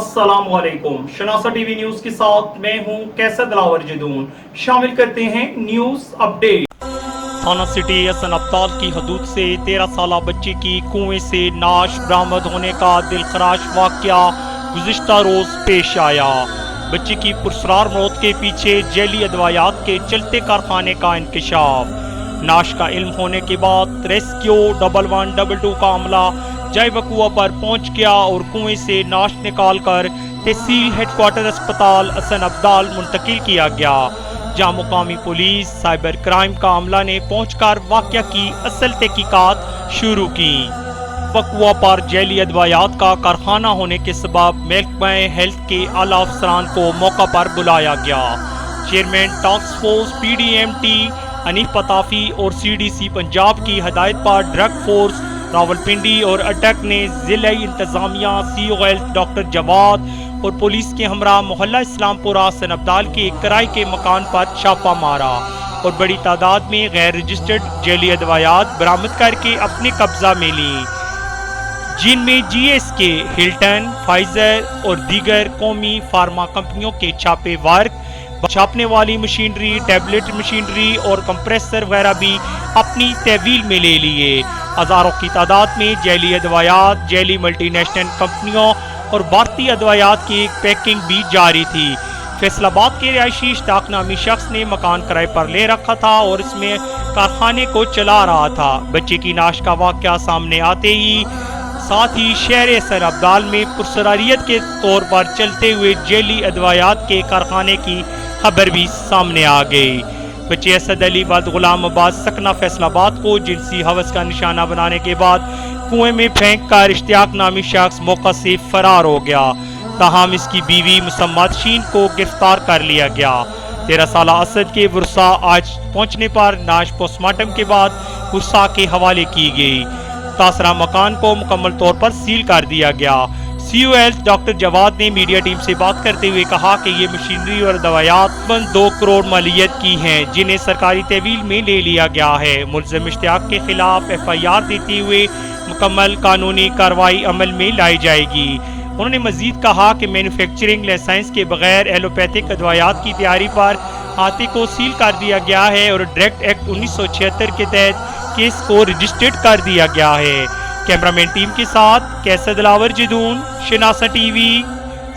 अस्सलाम वालेकुम। शनासा TV news के साथ मैं हूं कैसर दिलावर जदून। शामिल करते हैं न्यूज अपडेट। थाना सिटी हसन अब्दाल की हदूद से 13 साला बच्ची की कुएं से नाश बरामद होने का दिलखराश वाकया गुज़िश्ता रोज पेश आया। बच्ची की पुरस्रार मौत के पीछे जैली अदवायात के चलते कारखाने का इंकशाफ। नाश का इल्म होने के बाद रेस्क्यू 1122 का अमला जाए वकुआ पर पहुंच गया और कुएं से नाश निकाल कर तहसील हेडक्वार्टर अस्पताल हसन अब्दाल मुंतकिल किया गया, जहां मुकामी पुलिस साइबर क्राइम का अमला ने पहुंचकर वाकया की असल तहकीकात शुरू की। वकुआ पर जैली अदवायात का कारखाना होने के सबब महकमा हेल्थ के आला अफसरान को मौका पर बुलाया गया। चेयरमैन टास्क फोर्स PDMT अनीफ पताफी और CDC पंजाब की हदायत पर ड्रग फोर्स रावलपिंडी और अटक ने जिला इंतजामिया CO हेल्थ डॉक्टर जवाद और पुलिस के हमरा मोहल्ला इस्लामपुरा हसन अब्दाल के एक किराए के मकान पर छापा मारा और बड़ी तादाद में गैर रजिस्टर्ड जैली अदवायात बरामद करके अपने कब्जा में ली, जिनमें GSK, हिल्टन, फाइजर और दीगर कौमी फार्मा कंपनियों के छापे वर्क, छापने वाली मशीनरी, टैबलेट मशीनरी और कंप्रेसर वगैरह भी अपनी तहवील में ले लिए। हजारों की तादाद में जैली अदवायात, जैली मल्टीनेशनल कंपनियों और भारतीय अदवायात की पैकिंग भी जारी थी। फैसलाबाद के रिहायशी इश्ताक नामी शख्स ने मकान किराए पर ले रखा था और इसमें कारखाने को चला रहा था। बच्चे की नाश का वाकया सामने आते ही साथ ही शहर हसन अब्दाल में पुरसरारियत के तौर पर चलते हुए जैली अदवायात के कारखाने की खबर भी सामने आ गई। बच्चे असद अली बाद गुलाम अब्बास सकना फैसलाबाद को जिनसी हवस का निशाना बनाने के बाद कुएं में फेंक कर इश्तियाक नामी शख्स मौका से फरार हो गया। ताहम इसकी बीवी मुसम्मत शीन को गिरफ्तार कर लिया गया। 13 साला असद के वर्सा आज पहुंचने पर नाश पोस्टमार्टम के बाद वर्सा के हवाले की गई। तासरा मकान को मुकम्मल तौर पर सील कर दिया गया। CO हेल्थ डॉक्टर जवाद ने मीडिया टीम से बात करते हुए कहा कि ये मशीनरी और दवायात 2 करोड़ मालियत की हैं, जिन्हें सरकारी तहवील में ले लिया गया है। मुल्ज़िम इश्तियाक के खिलाफ FIR देते हुए मुकम्मल कानूनी कार्रवाई अमल में लाई जाएगी। उन्होंने मजीद कहा कि मैन्युफैक्चरिंग लाइसेंस के बगैर एलोपैथिक अदवायात की तैयारी पर हाथी को सील कर दिया गया है और डायरेक्ट एक्ट 1976 के तहत केस को रजिस्टर्ड कर दिया गया है। कैमरामैन टीम के साथ कैसर दिलावर जदून, शनासा टीवी,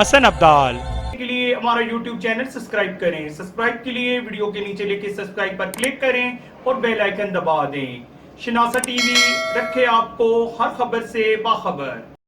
हसन अब्दाल। के लिए हमारा YouTube चैनल सब्सक्राइब करें। सब्सक्राइब के लिए वीडियो के नीचे लिखे सब्सक्राइब पर क्लिक करें और बेल आइकन दबा दें। शनासा टीवी रखे आपको हर खबर से बाखबर।